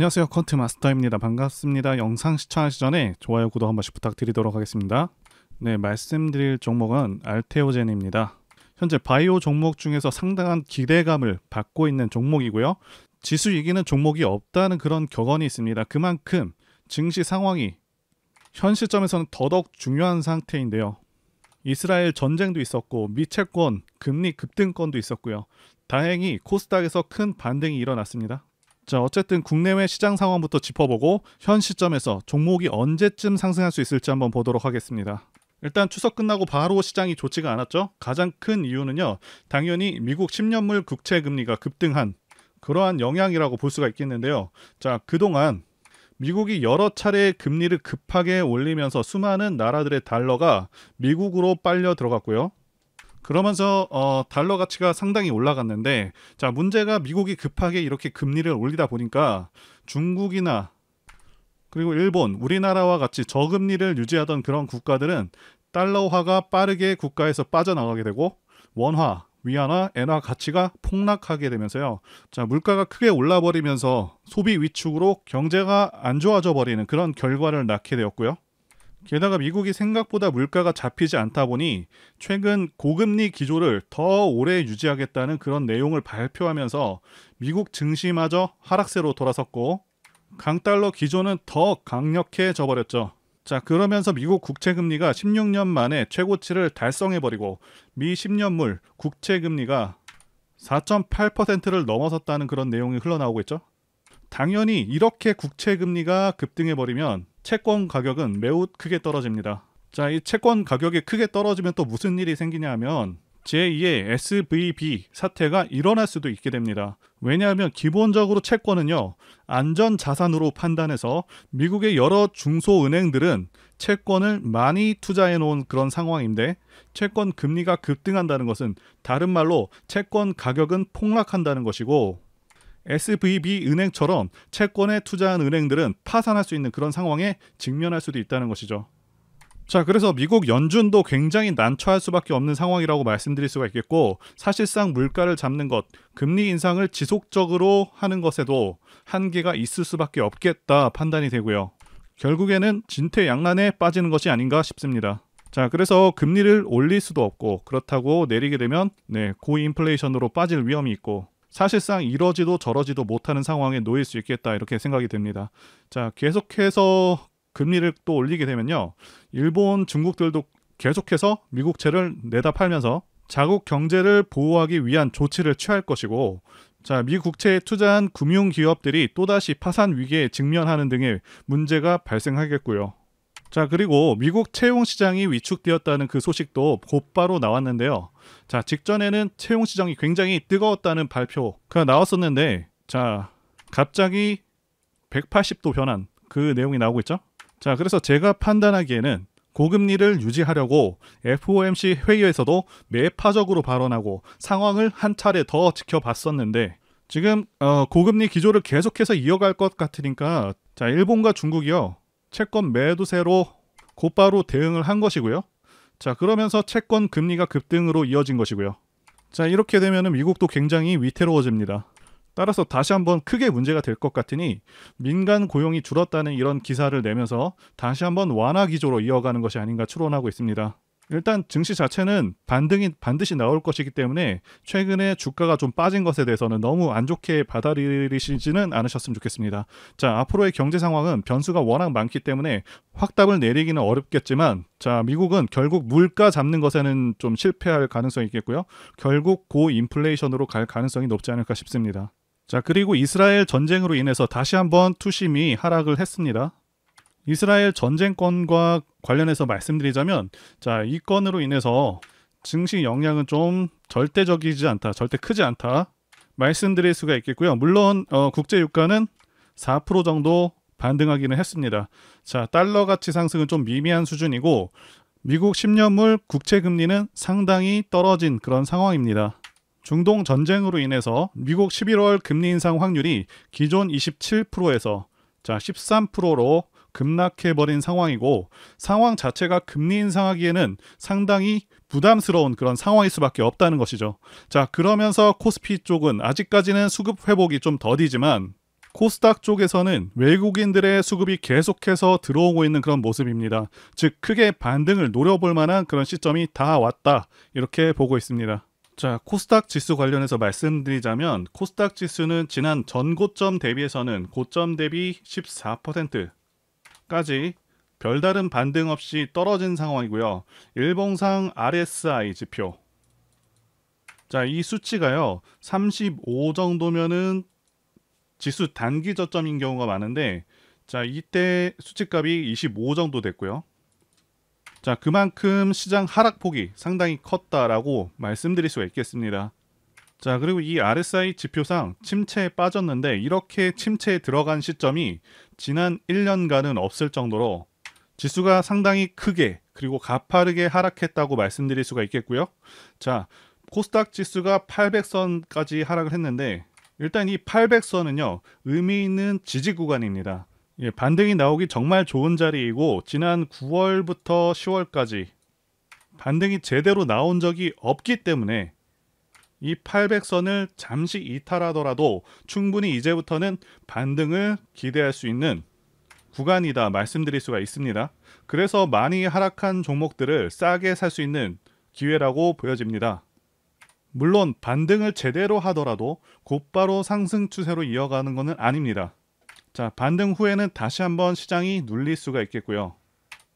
안녕하세요, 컨트 마스터입니다. 반갑습니다. 영상 시청하시기 전에 좋아요, 구독 한 번씩 부탁드리도록 하겠습니다. 네, 말씀드릴 종목은 알테오젠입니다. 현재 바이오 종목 중에서 상당한 기대감을 받고 있는 종목이고요. 지수 이기는 종목이 없다는 그런 격언이 있습니다. 그만큼 증시 상황이 현 시점에서는 더더욱 중요한 상태인데요. 이스라엘 전쟁도 있었고 미채권 금리 급등권도 있었고요. 다행히 코스닥에서 큰 반등이 일어났습니다. 자, 어쨌든 국내외 시장 상황부터 짚어보고 현 시점에서 종목이 언제쯤 상승할 수 있을지 한번 보도록 하겠습니다. 일단 추석 끝나고 바로 시장이 좋지가 않았죠. 가장 큰 이유는요, 당연히 미국 10년물 국채 금리가 급등한 그러한 영향이라고 볼 수가 있겠는데요. 자, 그동안 미국이 여러 차례 금리를 급하게 올리면서 수많은 나라들의 달러가 미국으로 빨려 들어갔고요. 그러면서 달러 가치가 상당히 올라갔는데, 자, 문제가 미국이 급하게 이렇게 금리를 올리다 보니까 중국이나 그리고 일본, 우리나라와 같이 저금리를 유지하던 그런 국가들은 달러화가 빠르게 국가에서 빠져나가게 되고 원화, 위안화, 엔화 가치가 폭락하게 되면서요. 자, 물가가 크게 올라버리면서 소비 위축으로 경제가 안 좋아져 버리는 그런 결과를 낳게 되었고요. 게다가 미국이 생각보다 물가가 잡히지 않다 보니 최근 고금리 기조를 더 오래 유지하겠다는 그런 내용을 발표하면서 미국 증시마저 하락세로 돌아섰고 강달러 기조는 더 강력해져 버렸죠. 자, 그러면서 미국 국채금리가 16년 만에 최고치를 달성해버리고 미 10년물 국채금리가 4.8%를 넘어섰다는 그런 내용이 흘러나오고 있죠. 당연히 이렇게 국채금리가 급등해버리면 채권 가격은 매우 크게 떨어집니다. 자, 이 채권 가격이 크게 떨어지면 또 무슨 일이 생기냐 하면 제2의 SVB 사태가 일어날 수도 있게 됩니다. 왜냐하면 기본적으로 채권은요, 안전자산으로 판단해서 미국의 여러 중소은행들은 채권을 많이 투자해 놓은 그런 상황인데, 채권 금리가 급등한다는 것은 다른 말로 채권 가격은 폭락한다는 것이고, SVB 은행처럼 채권에 투자한 은행들은 파산할 수 있는 그런 상황에 직면할 수도 있다는 것이죠. 자, 그래서 미국 연준도 굉장히 난처할 수밖에 없는 상황이라고 말씀드릴 수가 있겠고, 사실상 물가를 잡는 것, 금리 인상을 지속적으로 하는 것에도 한계가 있을 수밖에 없겠다 판단이 되고요. 결국에는 진퇴양난에 빠지는 것이 아닌가 싶습니다. 자, 그래서 금리를 올릴 수도 없고, 그렇다고 내리게 되면 고인플레이션으로 빠질 위험이 있고, 사실상 이러지도 저러지도 못하는 상황에 놓일 수 있겠다, 이렇게 생각이 듭니다. 자, 계속해서 금리를 또 올리게 되면요, 일본, 중국들도 계속해서 미국채를 내다 팔면서 자국 경제를 보호하기 위한 조치를 취할 것이고, 자, 미국채에 투자한 금융기업들이 또다시 파산 위기에 직면하는 등의 문제가 발생하겠고요. 자, 그리고 미국 채용 시장이 위축되었다는 그 소식도 곧바로 나왔는데요. 자, 직전에는 채용 시장이 굉장히 뜨거웠다는 발표가 나왔었는데, 자, 갑자기 180도 변한 그 내용이 나오고 있죠. 자, 그래서 제가 판단하기에는 고금리를 유지하려고 FOMC 회의에서도 매파적으로 발언하고 상황을 한 차례 더 지켜봤었는데, 지금 고금리 기조를 계속해서 이어갈 것 같으니까, 자, 일본과 중국이요, 채권 매도세로 곧바로 대응을 한 것이고요. 자, 그러면서 채권 금리가 급등으로 이어진 것이고요. 자, 이렇게 되면 미국도 굉장히 위태로워집니다. 따라서 다시 한번 크게 문제가 될 것 같으니 민간 고용이 줄었다는 이런 기사를 내면서 다시 한번 완화 기조로 이어가는 것이 아닌가 추론하고 있습니다. 일단 증시 자체는 반등이 반드시 나올 것이기 때문에 최근에 주가가 좀 빠진 것에 대해서는 너무 안 좋게 받아들이시지는 않으셨으면 좋겠습니다. 자, 앞으로의 경제 상황은 변수가 워낙 많기 때문에 확답을 내리기는 어렵겠지만, 자, 미국은 결국 물가 잡는 것에는 좀 실패할 가능성이 있겠고요. 결국 고인플레이션으로 갈 가능성이 높지 않을까 싶습니다. 자, 그리고 이스라엘 전쟁으로 인해서 다시 한번 투심이 하락을 했습니다. 이스라엘 전쟁권과 관련해서 말씀드리자면, 자, 이 건으로 인해서 증시 영향은 좀 절대적이지 않다, 절대 크지 않다 말씀드릴 수가 있겠고요. 물론 국제 유가는 4% 정도 반등하기는 했습니다. 자, 달러 가치 상승은 좀 미미한 수준이고 미국 10년물 국채 금리는 상당히 떨어진 그런 상황입니다. 중동 전쟁으로 인해서 미국 11월 금리 인상 확률이 기존 27%에서 자, 13%로 급락해버린 상황이고, 상황 자체가 금리 인상하기에는 상당히 부담스러운 그런 상황일 수밖에 없다는 것이죠. 자, 그러면서 코스피 쪽은 아직까지는 수급 회복이 좀 더디지만 코스닥 쪽에서는 외국인들의 수급이 계속해서 들어오고 있는 그런 모습입니다. 즉 크게 반등을 노려볼 만한 그런 시점이 다 왔다 이렇게 보고 있습니다. 자, 코스닥 지수 관련해서 말씀드리자면 코스닥 지수는 지난 전고점 대비해서는 고점 대비 14%까지 별다른 반등 없이 떨어진 상황이고요. 일봉상 RSI 지표, 자, 이 수치가요 35 정도면은 지수 단기 저점인 경우가 많은데, 자, 이때 수치값이 25 정도 됐고요. 자, 그만큼 시장 하락폭이 상당히 컸다라고 말씀드릴 수가 있겠습니다. 자, 그리고 이 RSI 지표상 침체에 빠졌는데 이렇게 침체에 들어간 시점이 지난 1년간은 없을 정도로 지수가 상당히 크게 그리고 가파르게 하락했다고 말씀드릴 수가 있겠고요. 자, 코스닥 지수가 800선까지 하락을 했는데 일단 이 800선은요 의미 있는 지지 구간입니다. 예, 반등이 나오기 정말 좋은 자리이고 지난 9월부터 10월까지 반등이 제대로 나온 적이 없기 때문에 이 800선을 잠시 이탈하더라도 충분히 이제부터는 반등을 기대할 수 있는 구간이다 말씀드릴 수가 있습니다. 그래서 많이 하락한 종목들을 싸게 살 수 있는 기회라고 보여집니다. 물론 반등을 제대로 하더라도 곧바로 상승 추세로 이어가는 것은 아닙니다. 자, 반등 후에는 다시 한번 시장이 눌릴 수가 있겠고요.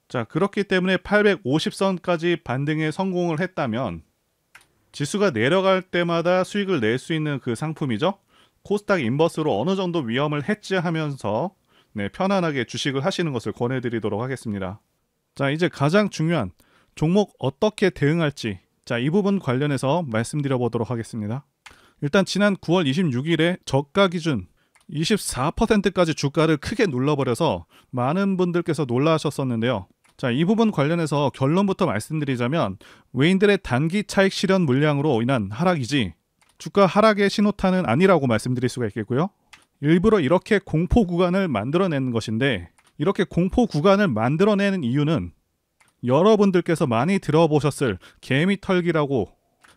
자, 그렇기 때문에 850선까지 반등에 성공을 했다면 지수가 내려갈 때마다 수익을 낼 수 있는 그 상품이죠. 코스닥 인버스로 어느 정도 위험을 해지하면서 편안하게 주식을 하시는 것을 권해드리도록 하겠습니다. 자, 이제 가장 중요한 종목 어떻게 대응할지, 자, 이 부분 관련해서 말씀드려 보도록 하겠습니다. 일단 지난 9월 26일에 저가 기준 24%까지 주가를 크게 눌러버려서 많은 분들께서 놀라셨었는데요. 자, 이 부분 관련해서 결론부터 말씀드리자면 외인들의 단기 차익 실현 물량으로 인한 하락이지 주가 하락의 신호탄은 아니라고 말씀드릴 수가 있겠고요. 일부러 이렇게 공포 구간을 만들어내는 것인데, 이렇게 공포 구간을 만들어내는 이유는 여러분들께서 많이 들어보셨을 개미 털기라고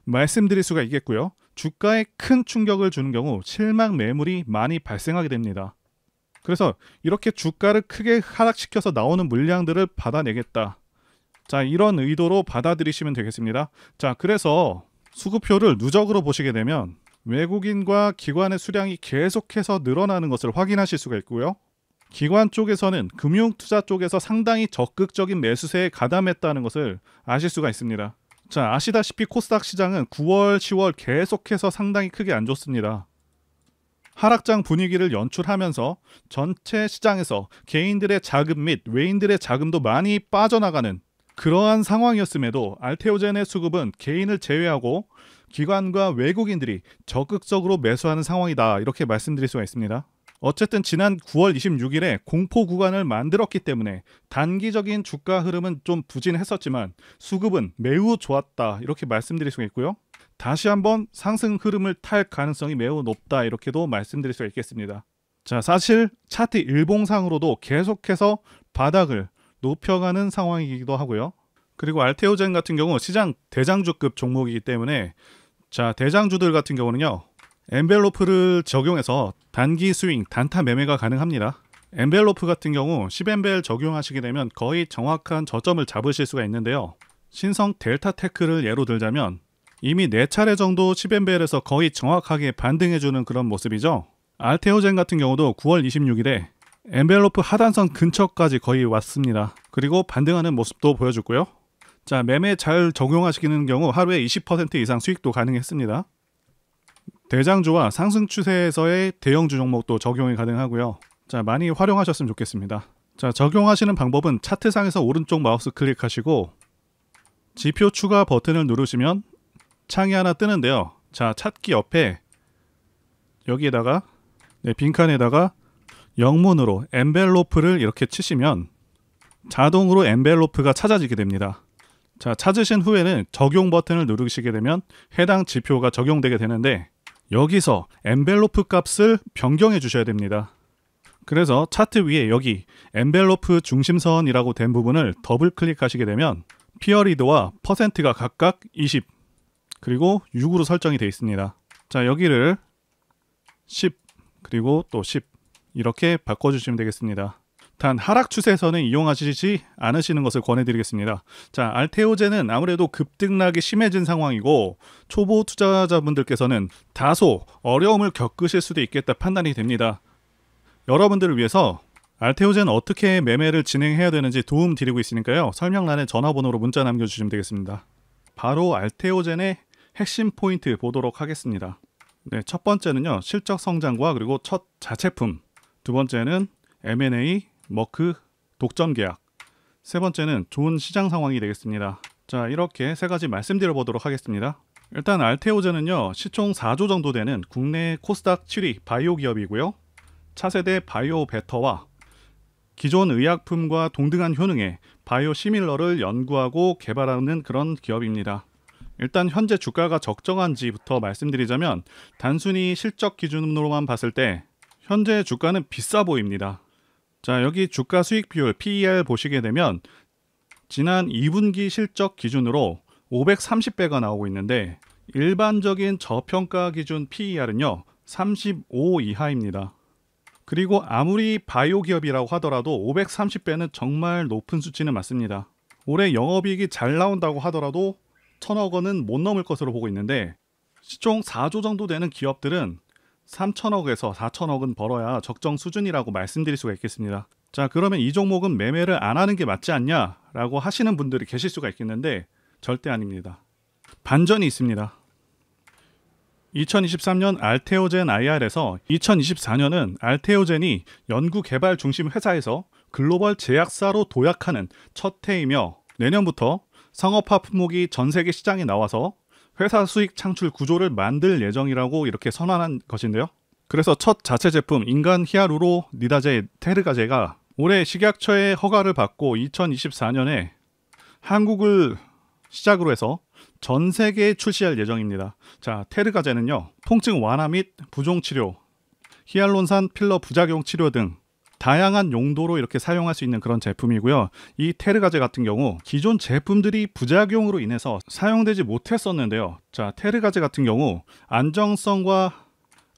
말씀드릴 수가 있겠고요. 주가에 큰 충격을 주는 경우 실망 매물이 많이 발생하게 됩니다. 그래서 이렇게 주가를 크게 하락시켜서 나오는 물량들을 받아내겠다. 자, 이런 의도로 받아들이시면 되겠습니다. 자, 그래서 수급표를 누적으로 보시게 되면 외국인과 기관의 수량이 계속해서 늘어나는 것을 확인하실 수가 있고요. 기관 쪽에서는 금융투자 쪽에서 상당히 적극적인 매수세에 가담했다는 것을 아실 수가 있습니다. 자, 아시다시피 코스닥 시장은 9월, 10월 계속해서 상당히 크게 안 좋습니다. 하락장 분위기를 연출하면서 전체 시장에서 개인들의 자금 및 외인들의 자금도 많이 빠져나가는 그러한 상황이었음에도 알테오젠의 수급은 개인을 제외하고 기관과 외국인들이 적극적으로 매수하는 상황이다, 이렇게 말씀드릴 수가 있습니다. 어쨌든 지난 9월 26일에 공포 구간을 만들었기 때문에 단기적인 주가 흐름은 좀 부진했었지만 수급은 매우 좋았다, 이렇게 말씀드릴 수가 있고요. 다시 한번 상승 흐름을 탈 가능성이 매우 높다, 이렇게도 말씀드릴 수가 있겠습니다. 자, 사실 차트 일봉상으로도 계속해서 바닥을 높여가는 상황이기도 하고요. 그리고 알테오젠 같은 경우 시장 대장주급 종목이기 때문에, 자, 대장주들 같은 경우는요 엔벨로프를 적용해서 단기 스윙, 단타 매매가 가능합니다. 엔벨로프 같은 경우 10엔벨 적용하시게 되면 거의 정확한 저점을 잡으실 수가 있는데요. 신성 델타테크를 예로 들자면 이미 4차례 정도 10엔벨에서 거의 정확하게 반등해주는 그런 모습이죠. 알테오젠 같은 경우도 9월 26일에 엔벨로프 하단선 근처까지 거의 왔습니다. 그리고 반등하는 모습도 보여줬고요. 자, 매매 잘 적용하시는 경우 하루에 20% 이상 수익도 가능했습니다. 대장주와 상승 추세에서의 대형주 종목도 적용이 가능하고요. 자, 많이 활용하셨으면 좋겠습니다. 자, 적용하시는 방법은 차트상에서 오른쪽 마우스 클릭하시고 지표 추가 버튼을 누르시면 창이 하나 뜨는데요. 자, 찾기 옆에 여기에다가 빈칸에다가 영문으로 엔벨로프를 이렇게 치시면 자동으로 엔벨로프가 찾아지게 됩니다. 자, 찾으신 후에는 적용 버튼을 누르시게 되면 해당 지표가 적용되게 되는데, 여기서 엔벨로프 값을 변경해 주셔야 됩니다. 그래서 차트 위에 여기 엔벨로프 중심선이라고 된 부분을 더블 클릭하시게 되면 피어리드와 퍼센트가 각각 20 그리고 6으로 설정이 되어 있습니다. 자, 여기를 10 그리고 또 10 이렇게 바꿔주시면 되겠습니다. 단 하락 추세에서는 이용하시지 않으시는 것을 권해드리겠습니다. 자, 알테오젠은 아무래도 급등락이 심해진 상황이고 초보 투자자분들께서는 다소 어려움을 겪으실 수도 있겠다 판단이 됩니다. 여러분들을 위해서 알테오젠 어떻게 매매를 진행해야 되는지 도움 드리고 있으니까요. 설명란에 전화번호로 문자 남겨주시면 되겠습니다. 바로 알테오젠의 핵심 포인트 보도록 하겠습니다. 네, 첫 번째는요, 실적 성장과 그리고 첫 자체품. 두 번째는 M&A, 머크, 독점 계약. 세 번째는 좋은 시장 상황이 되겠습니다. 자, 이렇게 세 가지 말씀드려 보도록 하겠습니다. 일단 알테오젠은요, 시총 4조 정도 되는 국내 코스닥 7위 바이오 기업이고요. 차세대 바이오 베터와 기존 의약품과 동등한 효능의 바이오 시밀러를 연구하고 개발하는 그런 기업입니다. 일단 현재 주가가 적정한지부터 말씀드리자면 단순히 실적 기준으로만 봤을 때 현재 주가는 비싸 보입니다. 자, 여기 주가 수익 비율 PER 보시게 되면 지난 2분기 실적 기준으로 530배가 나오고 있는데 일반적인 저평가 기준 PER은요 35 이하입니다. 그리고 아무리 바이오 기업이라고 하더라도 530배는 정말 높은 수치는 맞습니다. 올해 영업이익이 잘 나온다고 하더라도 1000억 원은 못 넘을 것으로 보고 있는데 시총 4조 정도 되는 기업들은 3천억에서 4천억은 벌어야 적정 수준이라고 말씀드릴 수가 있겠습니다. 자, 그러면 이 종목은 매매를 안 하는 게 맞지 않냐 라고 하시는 분들이 계실 수가 있겠는데 절대 아닙니다. 반전이 있습니다. 2023년 알테오젠 IR에서 2024년은 알테오젠이 연구개발 중심 회사에서 글로벌 제약사로 도약하는 첫 해이며 내년부터 상업화 품목이 전 세계 시장에 나와서 회사 수익 창출 구조를 만들 예정이라고 이렇게 선언한 것인데요. 그래서 첫 자체 제품 인간 히아루로 니다제 테르가제가 올해 식약처의 허가를 받고 2024년에 한국을 시작으로 해서 전 세계에 출시할 예정입니다. 자, 테르가제는요, 통증 완화 및 부종 치료, 히알론산 필러 부작용 치료 등 다양한 용도로 이렇게 사용할 수 있는 그런 제품이고요. 이 테르가제 같은 경우 기존 제품들이 부작용으로 인해서 사용되지 못했었는데요. 자, 테르가제 같은 경우 안정성과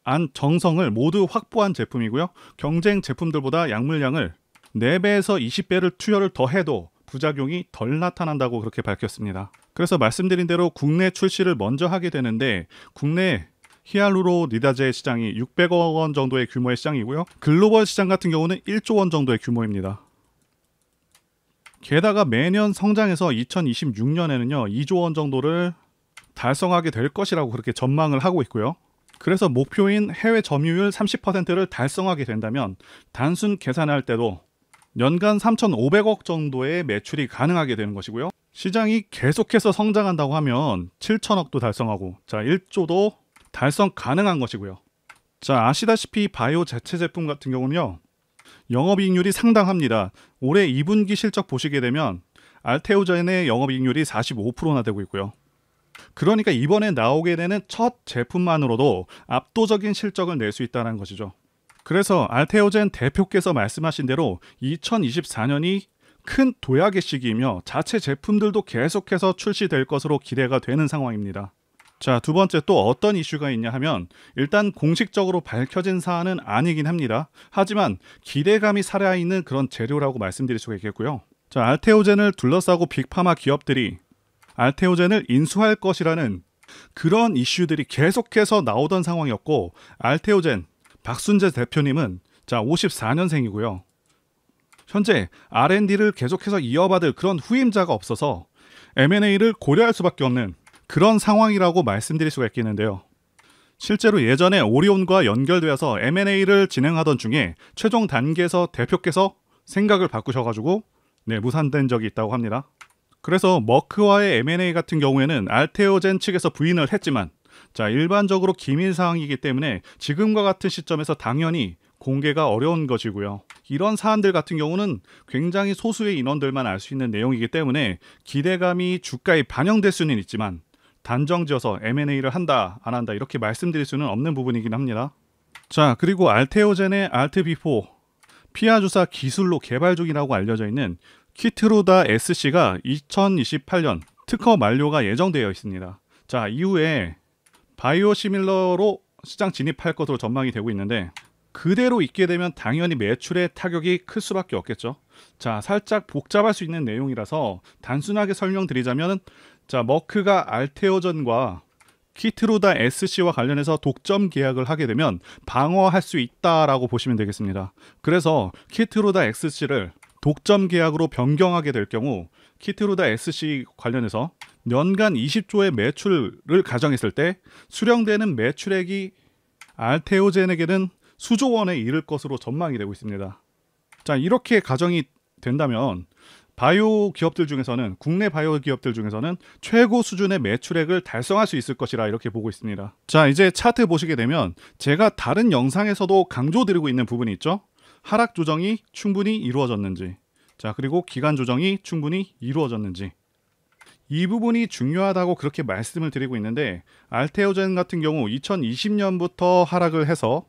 안정성을 모두 확보한 제품이고요. 경쟁 제품들보다 약물량을 4배에서 20배를 투여를 더해도 부작용이 덜 나타난다고 그렇게 밝혔습니다. 그래서 말씀드린 대로 국내 출시를 먼저 하게 되는데 국내 히알루로니다제 시장이 600억 원 정도의 규모의 시장이고요. 글로벌 시장 같은 경우는 1조 원 정도의 규모입니다. 게다가 매년 성장해서 2026년에는요 2조 원 정도를 달성하게 될 것이라고 그렇게 전망을 하고 있고요. 그래서 목표인 해외 점유율 30%를 달성하게 된다면 단순 계산할 때도 연간 3,500억 정도의 매출이 가능하게 되는 것이고요. 시장이 계속해서 성장한다고 하면 7천억도 달성하고, 자, 1조도 달성 가능한 것이고요. 자, 아시다시피 바이오 자체 제품 같은 경우는요, 영업이익률이 상당합니다. 올해 2분기 실적 보시게 되면 알테오젠의 영업이익률이 45%나 되고 있고요. 그러니까 이번에 나오게 되는 첫 제품만으로도 압도적인 실적을 낼 수 있다는 것이죠. 그래서 알테오젠 대표께서 말씀하신 대로 2024년이 큰 도약의 시기이며 자체 제품들도 계속해서 출시될 것으로 기대가 되는 상황입니다. 자, 두 번째 또 어떤 이슈가 있냐 하면 일단 공식적으로 밝혀진 사안은 아니긴 합니다. 하지만 기대감이 살아있는 그런 재료라고 말씀드릴 수가 있겠고요. 자, 알테오젠을 둘러싸고 빅파마 기업들이 알테오젠을 인수할 것이라는 그런 이슈들이 계속해서 나오던 상황이었고, 알테오젠 박순재 대표님은 자 54년생이고요. 현재 R&D를 계속해서 이어받을 그런 후임자가 없어서 M&A를 고려할 수밖에 없는 그런 상황이라고 말씀드릴 수가 있겠는데요. 실제로 예전에 오리온과 연결되어서 M&A를 진행하던 중에 최종 단계에서 대표께서 생각을 바꾸셔가지고 무산된 적이 있다고 합니다. 그래서 머크와의 M&A 같은 경우에는 알테오젠 측에서 부인을 했지만 자, 일반적으로 기밀 사항이기 때문에 지금과 같은 시점에서 당연히 공개가 어려운 것이고요. 이런 사안들 같은 경우는 굉장히 소수의 인원들만 알 수 있는 내용이기 때문에 기대감이 주가에 반영될 수는 있지만 단정지어서 M&A를 한다 안 한다 이렇게 말씀드릴 수는 없는 부분이긴 합니다. 자, 그리고 알테오젠의 알트비포 피하 주사 기술로 개발 중이라고 알려져 있는 키트루다 SC가 2028년 특허 만료가 예정되어 있습니다. 자, 이후에 바이오시밀러로 시장 진입할 것으로 전망이 되고 있는데 그대로 있게 되면 당연히 매출에 타격이 클 수밖에 없겠죠. 자, 살짝 복잡할 수 있는 내용이라서 단순하게 설명드리자면, 자, 머크가 알테오전과 키트루다 SC와 관련해서 독점 계약을 하게 되면 방어할 수 있다라고 보시면 되겠습니다. 그래서 키트루다 SC를 독점 계약으로 변경하게 될 경우 키트루다 SC 관련해서 연간 20조의 매출을 가정했을 때 수령되는 매출액이 알테오젠에게는 수조 원에 이를 것으로 전망이 되고 있습니다. 자, 이렇게 가정이 된다면 바이오 기업들 중에서는, 국내 바이오 기업들 중에서는 최고 수준의 매출액을 달성할 수 있을 것이라 이렇게 보고 있습니다. 자, 이제 차트 보시게 되면 제가 다른 영상에서도 강조드리고 있는 부분이 있죠. 하락 조정이 충분히 이루어졌는지, 자, 그리고 기간 조정이 충분히 이루어졌는지, 이 부분이 중요하다고 그렇게 말씀을 드리고 있는데, 알테오젠 같은 경우 2020년부터 하락을 해서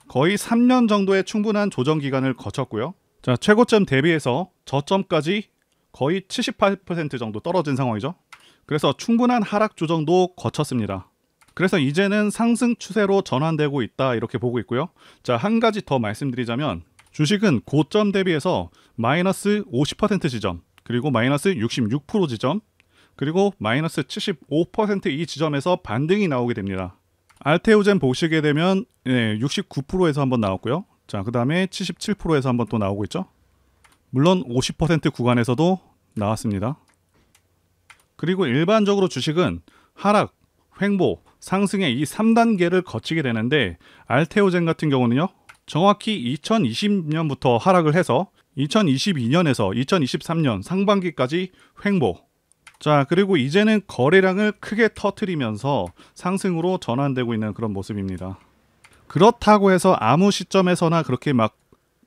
거의 3년 정도의 충분한 조정 기간을 거쳤고요. 자, 최고점 대비해서 저점까지 거의 78% 정도 떨어진 상황이죠. 그래서 충분한 하락 조정도 거쳤습니다. 그래서 이제는 상승 추세로 전환되고 있다 이렇게 보고 있고요. 자, 한 가지 더 말씀드리자면 주식은 고점 대비해서 마이너스 50% 지점, 그리고 마이너스 66% 지점, 그리고 마이너스 75%이 지점에서 반등이 나오게 됩니다. 알테오젠 보시게 되면 69%에서 한번 나왔고요. 자, 그 다음에 77%에서 한번 또 나오고 있죠. 물론 50% 구간에서도 나왔습니다. 그리고 일반적으로 주식은 하락, 횡보, 상승의 이 3단계를 거치게 되는데, 알테오젠 같은 경우는요, 정확히 2020년부터 하락을 해서 2022년에서 2023년 상반기까지 횡보. 자, 그리고 이제는 거래량을 크게 터뜨리면서 상승으로 전환되고 있는 그런 모습입니다. 그렇다고 해서 아무 시점에서나 그렇게 막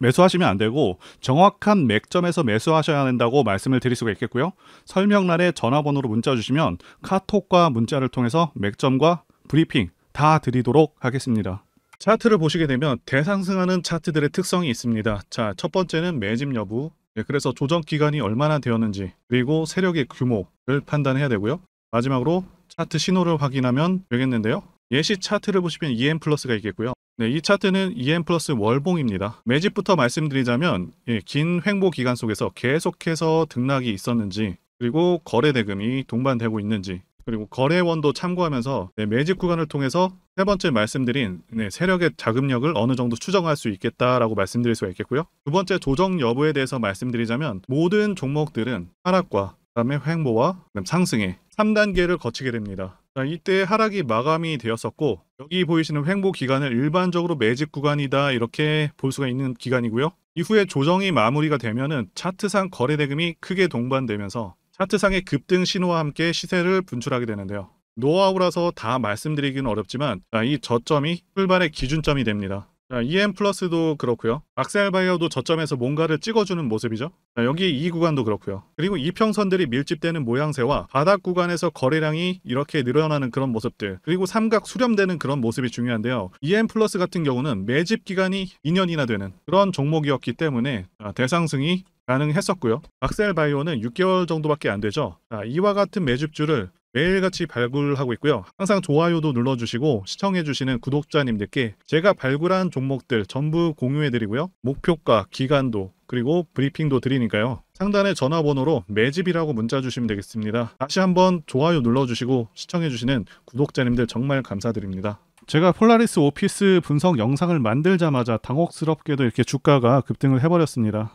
매수하시면 안 되고 정확한 맥점에서 매수하셔야 된다고 말씀을 드릴 수가 있겠고요. 설명란에 전화번호로 문자 주시면 카톡과 문자를 통해서 맥점과 브리핑 다 드리도록 하겠습니다. 차트를 보시게 되면 대상승하는 차트들의 특성이 있습니다. 자, 첫 번째는 매집 여부, 그래서 조정 기간이 얼마나 되었는지, 그리고 세력의 규모를 판단해야 되고요. 마지막으로 차트 신호를 확인하면 되겠는데요. 예시 차트를 보시면 EM 플러스가 있겠고요. 네, 이 차트는 EM 플러스 월봉입니다. 매집부터 말씀드리자면 긴 횡보 기간 속에서 계속해서 등락이 있었는지, 그리고 거래 대금이 동반되고 있는지, 그리고 거래원도 참고하면서 매집 구간을 통해서 세 번째 말씀드린 세력의 자금력을 어느 정도 추정할 수 있겠다라고 말씀드릴 수가 있겠고요. 두 번째 조정 여부에 대해서 말씀드리자면 모든 종목들은 하락과 그다음에 횡보와 상승의 3단계를 거치게 됩니다. 자, 이때 하락이 마감이 되었었고, 여기 보이시는 횡보 기간을 일반적으로 매집 구간이다 이렇게 볼 수가 있는 기간이고요. 이후에 조정이 마무리가 되면은 차트상 거래 대금이 크게 동반되면서 차트상의 급등 신호와 함께 시세를 분출하게 되는데요. 노하우라서 다 말씀드리기는 어렵지만 이 저점이 출발의 기준점이 됩니다. EM 플러스도 그렇고요. 악셀바이어도 저점에서 뭔가를 찍어주는 모습이죠. 여기 이 구간도 그렇고요. 그리고 이평선들이 밀집되는 모양새와 바닥 구간에서 거래량이 이렇게 늘어나는 그런 모습들, 그리고 삼각 수렴되는 그런 모습이 중요한데요. EM 플러스 같은 경우는 매집 기간이 2년이나 되는 그런 종목이었기 때문에 대상승이 가능했었고요. 악셀바이오는 6개월 정도밖에 안 되죠. 이와 같은 매집주를 매일같이 발굴하고 있고요. 항상 좋아요도 눌러주시고 시청해주시는 구독자님들께 제가 발굴한 종목들 전부 공유해드리고요. 목표가, 기간도, 그리고 브리핑도 드리니까요. 상단에 전화번호로 매집이라고 문자 주시면 되겠습니다. 다시 한번 좋아요 눌러주시고 시청해주시는 구독자님들 정말 감사드립니다. 제가 폴라리스 오피스 분석 영상을 만들자마자 당혹스럽게도 이렇게 주가가 급등을 해버렸습니다.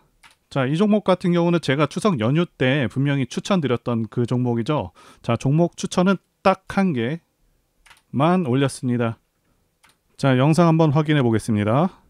자, 이 종목 같은 경우는 제가 추석 연휴 때 분명히 추천드렸던 그 종목이죠. 자, 종목 추천은 딱 한 개만 올렸습니다. 자, 영상 한번 확인해 보겠습니다.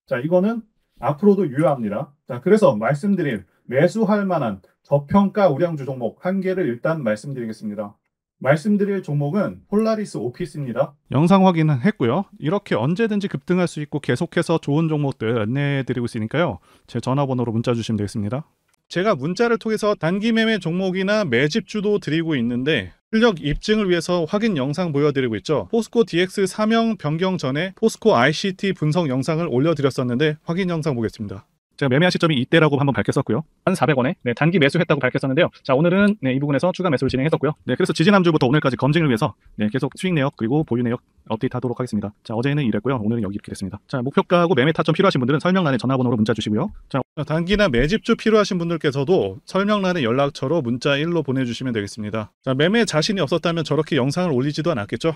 자, 이거는 앞으로도 유효합니다. 자, 그래서 말씀드릴 매수할 만한 저평가 우량주 종목 한 개를 일단 말씀드리겠습니다. 말씀드릴 종목은 폴라리스 오피스입니다. 영상 확인은 했고요. 이렇게 언제든지 급등할 수 있고 계속해서 좋은 종목들 안내해드리고 있으니까요. 제 전화번호로 문자 주시면 되겠습니다. 제가 문자를 통해서 단기 매매 종목이나 매집주도 드리고 있는데 실력 입증을 위해서 확인 영상 보여드리고 있죠. 포스코 DX 사명 변경 전에 포스코 ICT 분석 영상을 올려드렸었는데 확인 영상 보겠습니다. 제가 매매한 시점이 이때라고 한번 밝혔었고요. 1,400원에 단기 매수했다고 밝혔었는데요. 자, 오늘은 이 부분에서 추가 매수를 진행했었고요. 그래서 지지난주부터 오늘까지 검증을 위해서 계속 수익 내역 그리고 보유 내역 업데이트하도록 하겠습니다. 자, 어제는 이랬고요. 오늘은 여기 이렇게 됐습니다. 자, 목표가하고 매매 타점 필요하신 분들은 설명란에 전화번호로 문자 주시고요. 자, 단기나 매집주 필요하신 분들께서도 설명란에 연락처로 문자 1로 보내주시면 되겠습니다. 자, 매매 자신이 없었다면 저렇게 영상을 올리지도 않았겠죠?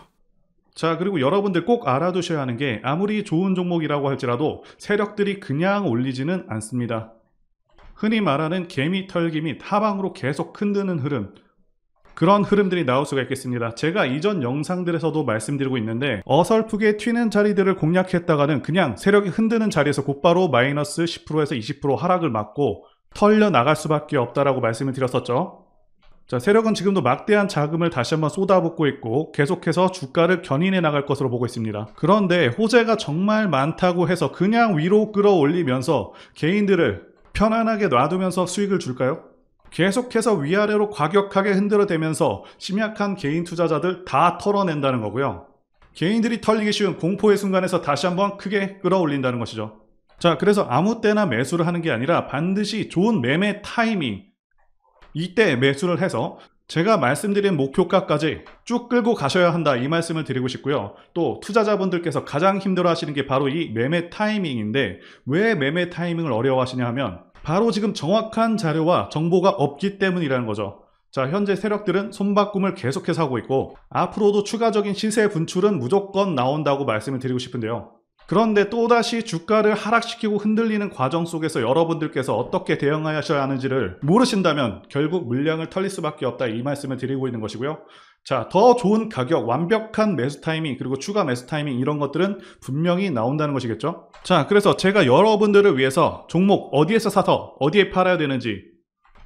자, 그리고 여러분들 꼭 알아두셔야 하는 게 아무리 좋은 종목이라고 할지라도 세력들이 그냥 올리지는 않습니다. 흔히 말하는 개미 털기 및 하방으로 계속 흔드는 흐름, 그런 흐름들이 나올 수가 있겠습니다. 제가 이전 영상들에서도 말씀드리고 있는데 어설프게 튀는 자리들을 공략했다가는 그냥 세력이 흔드는 자리에서 곧바로 마이너스 10%에서 20% 하락을 맞고 털려 나갈 수밖에 없다라고 말씀을 드렸었죠. 자, 세력은 지금도 막대한 자금을 다시 한번 쏟아붓고 있고 계속해서 주가를 견인해 나갈 것으로 보고 있습니다. 그런데 호재가 정말 많다고 해서 그냥 위로 끌어올리면서 개인들을 편안하게 놔두면서 수익을 줄까요? 계속해서 위아래로 과격하게 흔들어대면서 심약한 개인 투자자들 다 털어낸다는 거고요. 개인들이 털리기 쉬운 공포의 순간에서 다시 한번 크게 끌어올린다는 것이죠. 자, 그래서 아무 때나 매수를 하는 게 아니라 반드시 좋은 매매 타이밍, 이때 매수를 해서 제가 말씀드린 목표가까지 쭉 끌고 가셔야 한다, 이 말씀을 드리고 싶고요. 또 투자자분들께서 가장 힘들어 하시는 게 바로 이 매매 타이밍인데 왜 매매 타이밍을 어려워하시냐 하면 바로 지금 정확한 자료와 정보가 없기 때문이라는 거죠. 자, 현재 세력들은 손바꿈을 계속해서 하고 있고 앞으로도 추가적인 시세 분출은 무조건 나온다고 말씀을 드리고 싶은데요. 그런데 또다시 주가를 하락시키고 흔들리는 과정 속에서 여러분들께서 어떻게 대응하셔야 하는지를 모르신다면 결국 물량을 털릴 수밖에 없다, 이 말씀을 드리고 있는 것이고요. 자, 더 좋은 가격, 완벽한 매수 타이밍, 그리고 추가 매수 타이밍, 이런 것들은 분명히 나온다는 것이겠죠. 자, 그래서 제가 여러분들을 위해서 종목 어디에서 사서 어디에 팔아야 되는지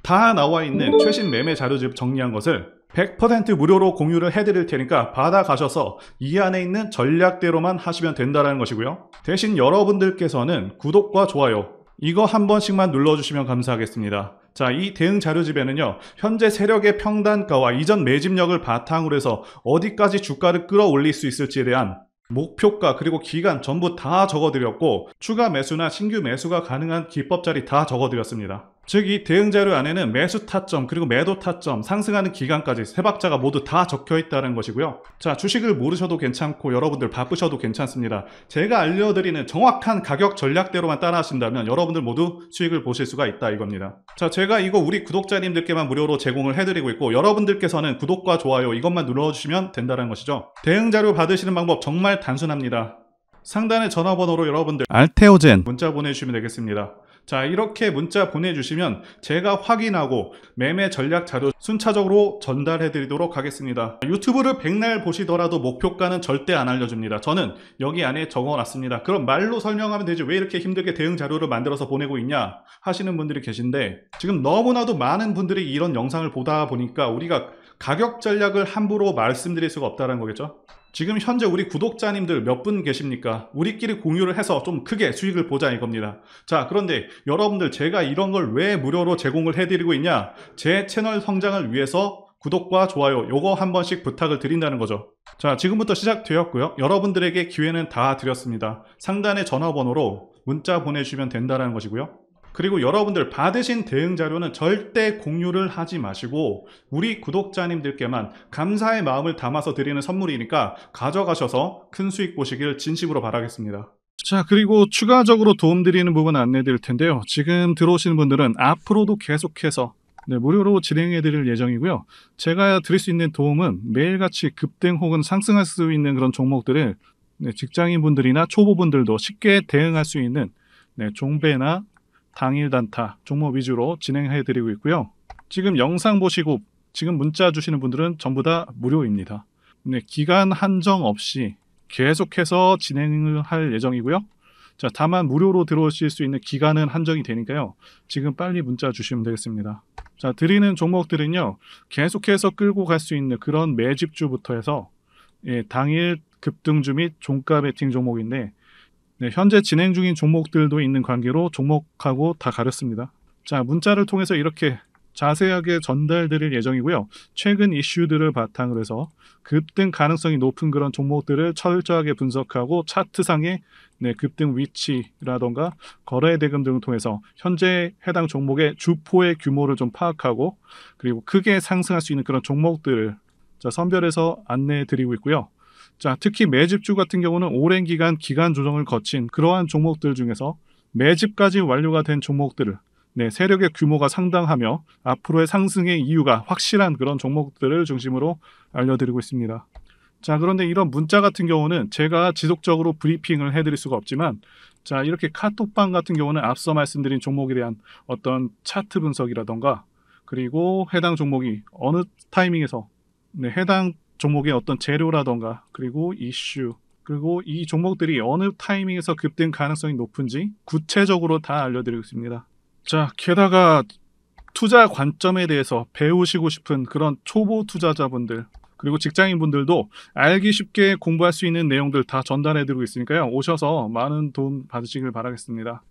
다 나와 있는 최신 매매 자료집 정리한 것을 100% 무료로 공유를 해드릴 테니까 받아가셔서 이 안에 있는 전략대로만 하시면 된다는 것이고요. 대신 여러분들께서는 구독과 좋아요 이거 한 번씩만 눌러주시면 감사하겠습니다. 자, 이 대응 자료집에는요, 현재 세력의 평단가와 이전 매집력을 바탕으로 해서 어디까지 주가를 끌어올릴 수 있을지에 대한 목표가 그리고 기간 전부 다 적어드렸고 추가 매수나 신규 매수가 가능한 기법 자리 다 적어드렸습니다. 즉 이 대응 자료 안에는 매수 타점 그리고 매도 타점, 상승하는 기간까지 세 박자가 모두 다 적혀 있다는 것이고요. 자, 주식을 모르셔도 괜찮고 여러분들 바쁘셔도 괜찮습니다. 제가 알려드리는 정확한 가격 전략대로만 따라 하신다면 여러분들 모두 수익을 보실 수가 있다, 이겁니다. 자, 제가 이거 우리 구독자님들께만 무료로 제공을 해드리고 있고 여러분들께서는 구독과 좋아요 이것만 눌러주시면 된다는 것이죠. 대응 자료 받으시는 방법 정말 단순합니다. 상단의 전화번호로 여러분들 알테오젠 문자 보내주시면 되겠습니다. 자, 이렇게 문자 보내주시면 제가 확인하고 매매 전략 자료 순차적으로 전달해 드리도록 하겠습니다. 유튜브를 백날 보시더라도 목표가는 절대 안 알려줍니다. 저는 여기 안에 적어놨습니다. 그럼 말로 설명하면 되지 왜 이렇게 힘들게 대응 자료를 만들어서 보내고 있냐 하시는 분들이 계신데 지금 너무나도 많은 분들이 이런 영상을 보다 보니까 우리가 가격 전략을 함부로 말씀드릴 수가 없다는 거겠죠. 지금 현재 우리 구독자님들 몇 분 계십니까? 우리끼리 공유를 해서 좀 크게 수익을 보자, 이겁니다. 자, 그런데 여러분들 제가 이런 걸 왜 무료로 제공을 해드리고 있냐? 제 채널 성장을 위해서 구독과 좋아요 요거 한 번씩 부탁을 드린다는 거죠. 자, 지금부터 시작되었고요. 여러분들에게 기회는 다 드렸습니다. 상단의 전화번호로 문자 보내주시면 된다는 것이고요. 그리고 여러분들 받으신 대응 자료는 절대 공유를 하지 마시고 우리 구독자님들께만 감사의 마음을 담아서 드리는 선물이니까 가져가셔서 큰 수익 보시길 진심으로 바라겠습니다. 자, 그리고 추가적으로 도움드리는 부분 안내 드릴 텐데요. 지금 들어오시는 분들은 앞으로도 계속해서 무료로 진행해 드릴 예정이고요. 제가 드릴 수 있는 도움은 매일같이 급등 혹은 상승할 수 있는 그런 종목들을 직장인분들이나 초보분들도 쉽게 대응할 수 있는 종배나 당일 단타 종목 위주로 진행해 드리고 있고요. 지금 영상 보시고 지금 문자 주시는 분들은 전부 다 무료입니다. 기간 한정 없이 계속해서 진행을 할 예정이고요. 자, 다만 무료로 들어오실 수 있는 기간은 한정이 되니까요. 지금 빨리 문자 주시면 되겠습니다. 자, 드리는 종목들은요, 계속해서 끌고 갈 수 있는 그런 매집주부터 해서 당일 급등주 및 종가 베팅 종목인데 현재 진행 중인 종목들도 있는 관계로 종목하고 다 가렸습니다. 자, 문자를 통해서 이렇게 자세하게 전달드릴 예정이고요. 최근 이슈들을 바탕으로 해서 급등 가능성이 높은 그런 종목들을 철저하게 분석하고 차트상의 급등 위치라던가 거래 대금 등을 통해서 현재 해당 종목의 주포의 규모를 좀 파악하고 그리고 크게 상승할 수 있는 그런 종목들을 선별해서 안내해 드리고 있고요. 특히 매집주 같은 경우는 오랜 기간 조정을 거친 그러한 종목들 중에서 매집까지 완료가 된 종목들을 세력의 규모가 상당하며 앞으로의 상승의 이유가 확실한 그런 종목들을 중심으로 알려드리고 있습니다. 그런데 이런 문자 같은 경우는 제가 지속적으로 브리핑을 해드릴 수가 없지만 이렇게 카톡방 같은 경우는 앞서 말씀드린 종목에 대한 어떤 차트 분석이라던가 그리고 해당 종목이 어느 타이밍에서 해당 종목의 어떤 재료라던가 그리고 이슈 그리고 이 종목들이 어느 타이밍에서 급등 가능성이 높은지 구체적으로 다 알려드리고 있습니다. 게다가 투자 관점에 대해서 배우시고 싶은 그런 초보 투자자분들 그리고 직장인분들도 알기 쉽게 공부할 수 있는 내용들 다 전달해드리고 있으니까요. 오셔서 많은 도움 받으시길 바라겠습니다.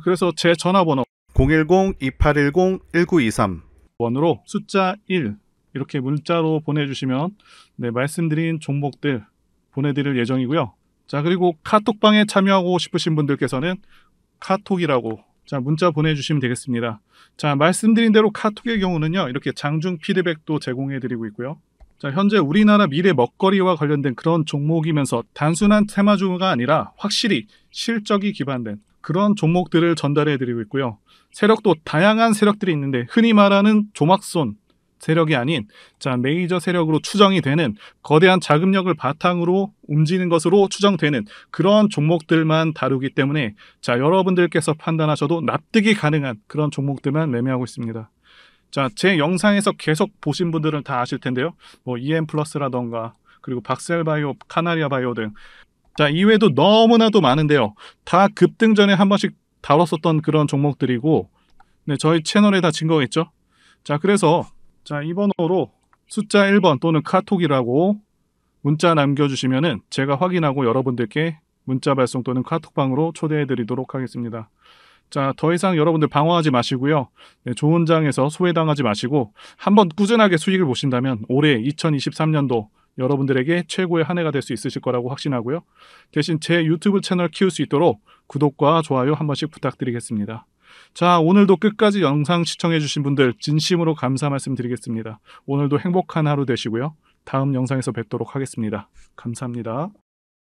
그래서 제 전화번호 010-2810-1923 번호로 숫자 1 이렇게 문자로 보내주시면 말씀드린 종목들 보내드릴 예정이고요. 그리고 카톡방에 참여하고 싶으신 분들께서는 카톡이라고 문자 보내주시면 되겠습니다. 말씀드린 대로 카톡의 경우는요. 이렇게 장중 피드백도 제공해드리고 있고요. 현재 우리나라 미래 먹거리와 관련된 그런 종목이면서 단순한 테마주가 아니라 확실히 실적이 기반된 그런 종목들을 전달해드리고 있고요. 세력도 다양한 세력들이 있는데 흔히 말하는 조막손 세력이 아닌 메이저 세력으로 추정이 되는 거대한 자금력을 바탕으로 움직이는 것으로 추정되는 그런 종목들만 다루기 때문에 여러분들께서 판단하셔도 납득이 가능한 그런 종목들만 매매하고 있습니다. 제 영상에서 계속 보신 분들은 다 아실 텐데요. EM플러스라던가 그리고 박셀바이오, 카나리아바이오 등 이외에도 너무나도 많은데요. 다 급등 전에 한 번씩 다뤘었던 그런 종목들이고 저희 채널에 다 증거가 있죠. 그래서 이 번호로 숫자 1번 또는 카톡이라고 문자 남겨주시면은 제가 확인하고 여러분들께 문자 발송 또는 카톡방으로 초대해 드리도록 하겠습니다. 더 이상 여러분들 방황하지 마시고요. 좋은 장에서 소외당하지 마시고 한번 꾸준하게 수익을 보신다면 올해 2023년도 여러분들에게 최고의 한 해가 될 수 있으실 거라고 확신하고요. 대신 제 유튜브 채널 키울 수 있도록 구독과 좋아요 한 번씩 부탁드리겠습니다. 오늘도 끝까지 영상 시청해주신 분들 진심으로 감사 말씀드리겠습니다. 오늘도 행복한 하루 되시고요. 다음 영상에서 뵙도록 하겠습니다. 감사합니다.